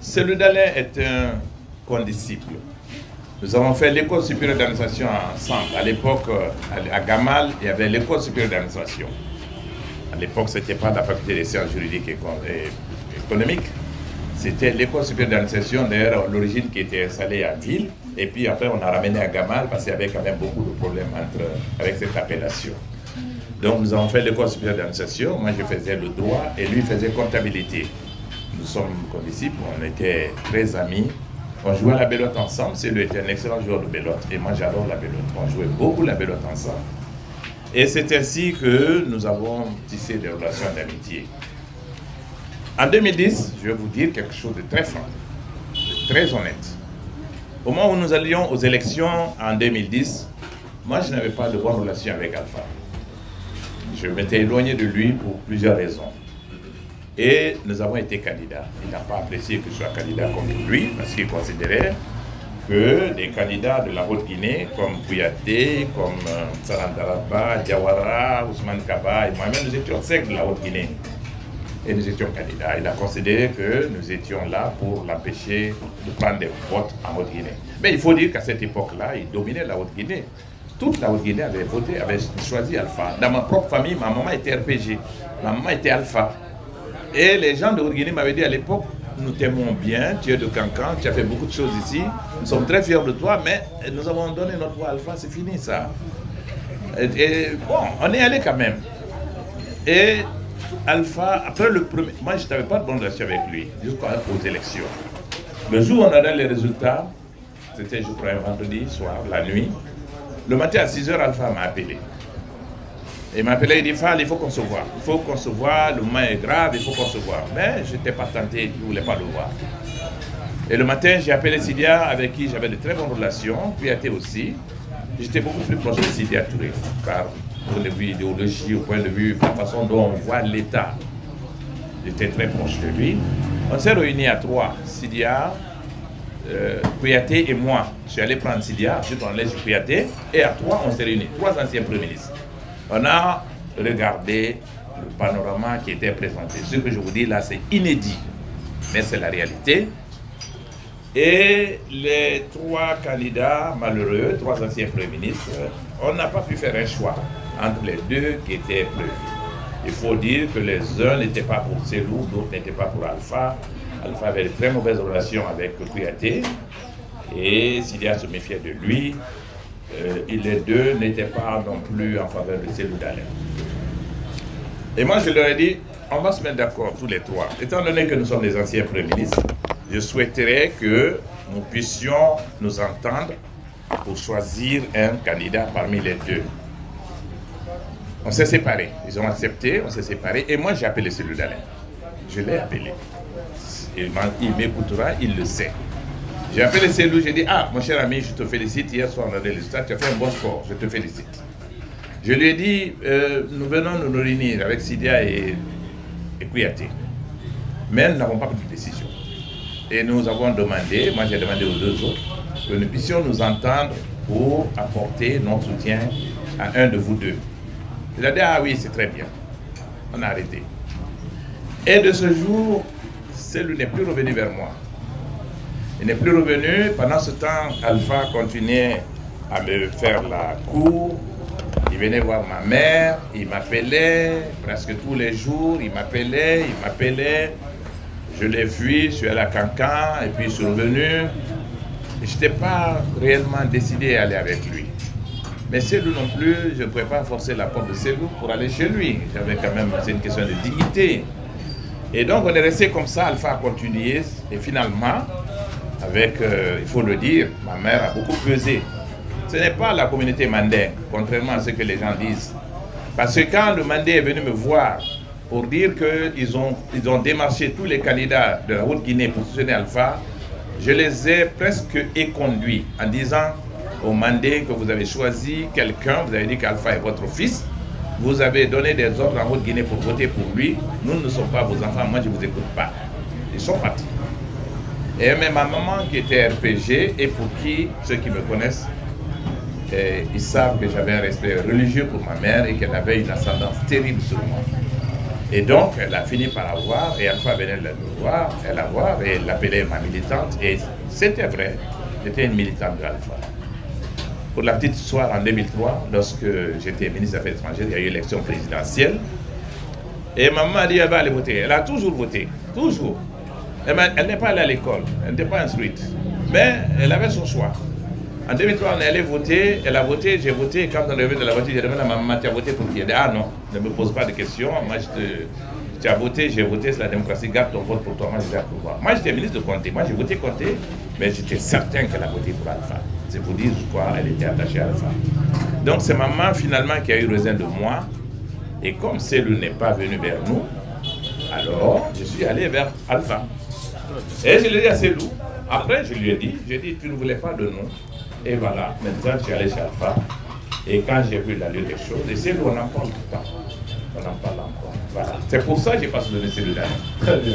Cellou Dalein est un condisciple. Nous avons fait l'école supérieure d'administration ensemble. À l'époque, à Gamal, il y avait l'école supérieure d'administration. À l'époque, ce n'était pas la faculté des sciences juridiques et économiques. C'était l'école supérieure d'administration, d'ailleurs, l'origine qui était installée à Ville. Et puis après, on a ramené à Gamal parce qu'il y avait quand même beaucoup de problèmes avec cette appellation. Donc, nous avons fait l'école supérieure d'administration. Moi, je faisais le droit et lui faisait comptabilité. Nous sommes condisciples, on était très amis. On jouait à la belote ensemble. C'est lui était un excellent joueur de belote. Et moi, j'adore la belote. On jouait beaucoup la belote ensemble. Et c'est ainsi que nous avons tissé des relations d'amitié. En 2010, je vais vous dire quelque chose de très franc, de très honnête. Au moment où nous allions aux élections en 2010, moi, je n'avais pas de bonne relation avec Alpha. Je m'étais éloigné de lui pour plusieurs raisons. Et nous avons été candidats. Il n'a pas apprécié que je sois candidat contre lui, parce qu'il considérait que des candidats de la Haute-Guinée, comme Kouyaté, comme Sarandaraba, Diawara, Ousmane Kaba, et moi-même, nous étions 5 de la Haute-Guinée. Et nous étions candidats. Il a considéré que nous étions là pour l'empêcher de prendre des votes en Haute-Guinée. Mais il faut dire qu'à cette époque-là, il dominait la Haute-Guinée. Toute la Haute-Guinée avait voté, avait choisi Alpha. Dans ma propre famille, ma maman était RPG, ma maman était Alpha. Et les gens de Haute-Guinée m'avaient dit à l'époque, nous t'aimons bien, tu es de Cancan, tu as fait beaucoup de choses ici, nous sommes très fiers de toi, mais nous avons donné notre voix à Alpha, c'est fini ça. Et bon, on est allé quand même. Et Alpha, après le premier, moi je n'avais pas de bonne relation avec lui, jusqu'aux élections. Le jour où on a donné les résultats, c'était je crois un vendredi soir, la nuit, le matin à 6 h, Alpha m'a appelé. Il m'a appelé, il dit, Fall, il faut qu'on se voit. Il faut qu'on se voit, le moment est grave, il faut qu'on se voit. Mais je n'étais pas tenté, je ne voulais pas le voir. Et le matin, j'ai appelé Sidia, avec qui j'avais de très bonnes relations, puis Athé aussi. J'étais beaucoup plus proche de Sidia Touré, car au point de vue idéologie, au point de vue de la façon dont on voit l'État, j'étais très proche de lui. On s'est réunis à 3, Sidia, Kouyaté et moi. Je suis allé prendre Sidia, ensuite on laisse Kouyaté, et à 3, on s'est réunis, 3 anciens premiers ministres. On a regardé le panorama qui était présenté. Ce que je vous dis là, c'est inédit, mais c'est la réalité. Et les 3 candidats malheureux, 3 anciens premiers ministres, on n'a pas pu faire un choix entre les 2 qui étaient prévus. Il faut dire que les uns n'étaient pas pour Cellou, d'autres n'étaient pas pour Alpha. Alpha avait de très mauvaises relations avec Kouyaté et Sidia se méfiait de lui. Les 2 n'étaient pas non plus en faveur de Cellou Dalein. Et moi, je leur ai dit, on va se mettre d'accord tous les 3. Étant donné que nous sommes des anciens premiers ministres, je souhaiterais que nous puissions nous entendre pour choisir un candidat parmi les 2. On s'est séparés. Ils ont accepté, on s'est séparés. Et moi, j'ai appelé Cellou Dalein. Je l'ai appelé. Il m'écoutera, il le sait. J'ai appelé Cellou, j'ai dit, ah, mon cher ami, je te félicite, hier soir on a des résultats, tu as fait un bon score, je te félicite. Je lui ai dit, nous venons nous réunir avec Sidia et Kouyaté. Mais nous n'avons pas pris de décision. Et nous avons demandé, moi j'ai demandé aux 2 autres, que nous puissions nous entendre pour apporter notre soutien à un de vous 2. Il a dit, ah oui, c'est très bien. On a arrêté. Et de ce jour, Cellou n'est plus revenu vers moi. Il n'est plus revenu. Pendant ce temps, Alpha continuait à me faire la cour. Il venait voir ma mère, il m'appelait presque tous les jours, il m'appelait. Je l'ai fui, je suis allé à Cancan et puis je suis revenu. Je n'étais pas réellement décidé à aller avec lui. Mais Cellou non plus, je ne pouvais pas forcer la porte de Cellou pour aller chez lui. J'avais quand même, c'est une question de dignité. Et donc on est resté comme ça, Alpha a continué et finalement, avec, il faut le dire, ma mère a beaucoup pesé. Ce n'est pas la communauté mandingue, contrairement à ce que les gens disent. Parce que quand le Mandé est venu me voir pour dire qu'ils ont démarché tous les candidats de la Haute-Guinée pour soutenir Alpha, je les ai presque éconduits en disant au Mandé que vous avez choisi quelqu'un, vous avez dit qu'Alpha est votre fils, vous avez donné des ordres en Haute-Guinée pour voter pour lui, nous ne sommes pas vos enfants, moi je ne vous écoute pas. Ils sont partis. Et même ma maman qui était RPG et pour qui, ceux qui me connaissent, ils savent que j'avais un respect religieux pour ma mère et qu'elle avait une ascendance terrible sur moi. Et donc, elle a fini par avoir, et Alpha venait de voir, et elle l'appelait ma militante, et c'était vrai, j'étais une militante de Alpha. Pour la petite histoire, en 2003, lorsque j'étais ministre des Affaires étrangères, il y a eu l'élection présidentielle, et maman a dit qu'elle va aller voter. Elle a toujours voté, toujours. Elle n'est pas allée à l'école, elle n'était pas instruite, mais elle avait son choix. En 2003, on est allé voter, elle a voté, j'ai voté, et quand on est revenu de la voiture, j'ai demandé à maman, tu as voté pour qui? Elle dit, ah non, ne me pose pas de questions, moi tu as voté, j'ai voté, c'est la démocratie, garde ton vote pour toi, moi je vais pouvoir. Moi j'étais ministre de Conté, moi j'ai voté Conté, mais j'étais certain qu'elle a voté pour Alpha. C'est pour dire quoi, elle était attachée à Alpha. Donc c'est maman finalement qui a eu raison de moi, et comme Cellou n'est pas venu vers nous, alors je suis allé vers Alpha. Et je l'ai dit à Cellou, après je lui ai dit, tu ne voulais pas de nous. Et voilà, maintenant je suis allé chez Alpha. Et quand j'ai vu l'allure des choses, et Cellou, on en parle tout le temps. On en parle encore. Voilà. C'est pour ça que j'ai pas donné Cellou. Très bien.